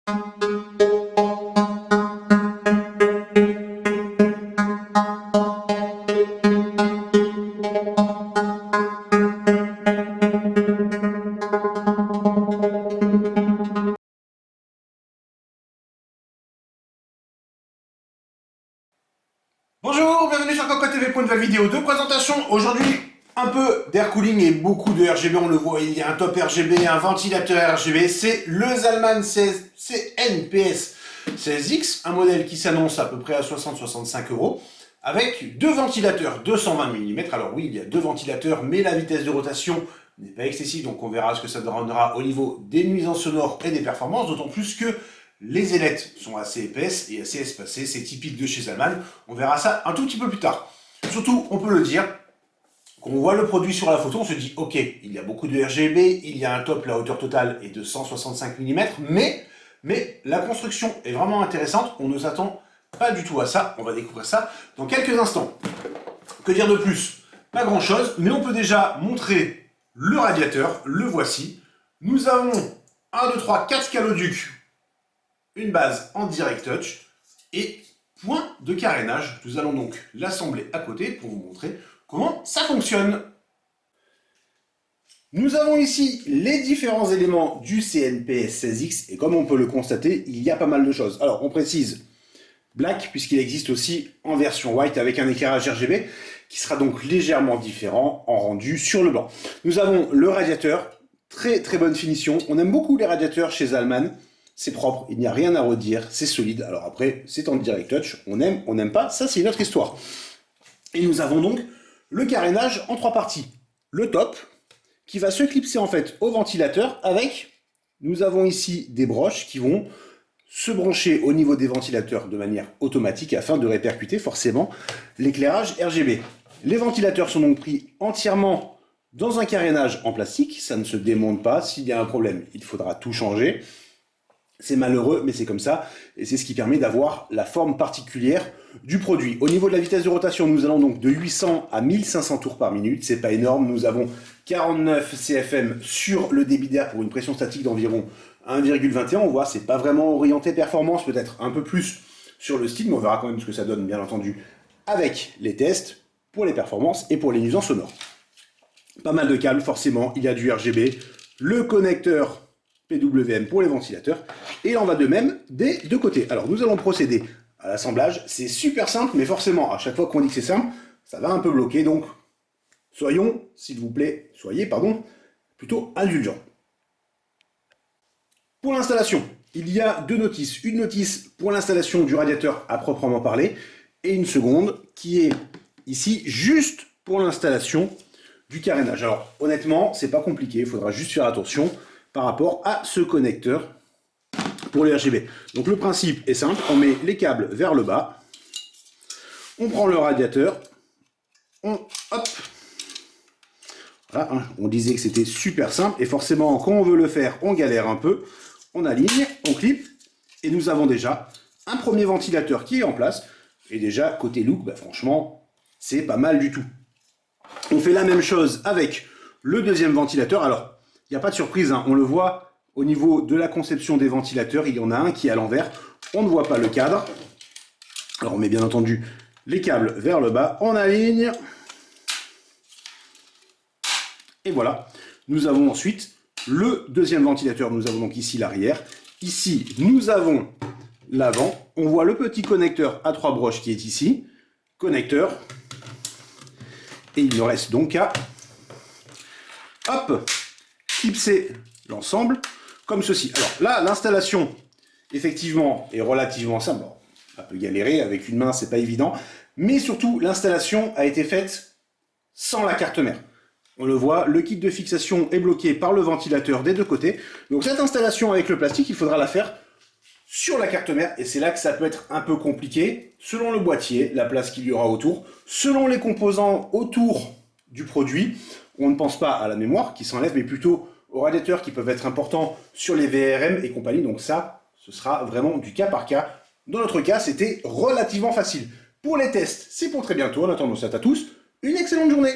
Bonjour, bienvenue sur Coco TV pour une nouvelle vidéo de présentation. Aujourd'hui, un peu d'air cooling et beaucoup de RGB, on le voit, il y a un top RGB, un ventilateur RGB, c'est le Zalman CNPS 16X, un modèle qui s'annonce à peu près à 60-65 €, avec deux ventilateurs 220 mm. Alors oui, il y a deux ventilateurs, mais la vitesse de rotation n'est pas excessive, donc on verra ce que ça donnera au niveau des nuisances sonores et des performances, d'autant plus que les ailettes sont assez épaisses et assez espacées, c'est typique de chez Zalman. On verra ça un tout petit peu plus tard. Surtout, on peut le dire, quand on voit le produit sur la photo, on se dit ok, il y a beaucoup de RGB, il y a un top, la hauteur totale est de 165 mm, mais la construction est vraiment intéressante, on ne s'attend pas du tout à ça, on va découvrir ça dans quelques instants. Que dire de plus? Pas grand chose, mais on peut déjà montrer le radiateur, le voici. Nous avons 1, 2, 3, 4 caloducs, une base en direct touch et point de carénage. Nous allons donc l'assembler à côté pour vous montrer comment ça fonctionne. Nous avons ici les différents éléments du CNPS 16X et comme on peut le constater, il y a pas mal de choses. Alors on précise black puisqu'il existe aussi en version white avec un éclairage RGB qui sera donc légèrement différent en rendu sur le blanc. Nous avons le radiateur, très bonne finition. On aime beaucoup les radiateurs chez Zalman. C'est propre, il n'y a rien à redire, c'est solide. Alors après, c'est en direct touch, on aime, on n'aime pas, ça c'est une autre histoire. Et nous avons donc le carénage en trois parties. Le top, qui va se clipser en fait au ventilateur avec, nous avons ici des broches qui vont se brancher au niveau des ventilateurs de manière automatique afin de répercuter forcément l'éclairage RGB. Les ventilateurs sont donc pris entièrement dans un carénage en plastique, ça ne se démonte pas, s'il y a un problème, il faudra tout changer. C'est malheureux, mais c'est comme ça, et c'est ce qui permet d'avoir la forme particulière du produit. Au niveau de la vitesse de rotation, nous allons donc de 800 à 1500 tours par minute, c'est pas énorme, nous avons 49 CFM sur le débit d'air pour une pression statique d'environ 1,21, on voit, c'est pas vraiment orienté performance, peut-être un peu plus sur le style, mais on verra quand même ce que ça donne, bien entendu, avec les tests, pour les performances et pour les nuisances sonores. Pas mal de câbles, forcément, il y a du RGB, le connecteur PWM pour les ventilateurs, et il en va de même des deux côtés. Alors nous allons procéder à l'assemblage, c'est super simple, mais forcément, à chaque fois qu'on dit que c'est simple, ça va un peu bloquer, donc soyons, s'il vous plaît, soyez, pardon, plutôt indulgents. Pour l'installation, il y a deux notices. Une notice pour l'installation du radiateur à proprement parler, et une seconde qui est ici juste pour l'installation du carénage. Alors honnêtement, c'est pas compliqué, il faudra juste faire attention par rapport à ce connecteur pour les RGB. Donc le principe est simple, on met les câbles vers le bas, on prend le radiateur, hop, voilà, hein, on disait que c'était super simple, et forcément quand on veut le faire, on galère un peu, on aligne, on clip, et nous avons déjà un premier ventilateur qui est en place, et déjà côté look, bah, franchement, c'est pas mal du tout. On fait la même chose avec le deuxième ventilateur, alors il n'y a pas de surprise, hein. On le voit au niveau de la conception des ventilateurs, il y en a un qui est à l'envers, on ne voit pas le cadre. Alors on met bien entendu les câbles vers le bas, on aligne. Et voilà, nous avons ensuite le deuxième ventilateur, nous avons donc ici l'arrière. Ici, nous avons l'avant, on voit le petit connecteur à 3 broches qui est ici, connecteur. Et il ne reste donc qu'à, hop, clipser l'ensemble comme ceci. Alors là, l'installation, effectivement, est relativement simple. Bon, un peu galéré, avec une main, c'est pas évident. Mais surtout, l'installation a été faite sans la carte mère. On le voit, le kit de fixation est bloqué par le ventilateur des deux côtés. Donc cette installation avec le plastique, il faudra la faire sur la carte mère. Et c'est là que ça peut être un peu compliqué, selon le boîtier, la place qu'il y aura autour, selon les composants autour du produit. On ne pense pas à la mémoire qui s'enlève, mais plutôt aux radiateurs qui peuvent être importants sur les VRM et compagnie. Donc ça, ce sera vraiment du cas par cas. Dans notre cas, c'était relativement facile. Pour les tests, c'est pour très bientôt. En attendant ça à tous, une excellente journée.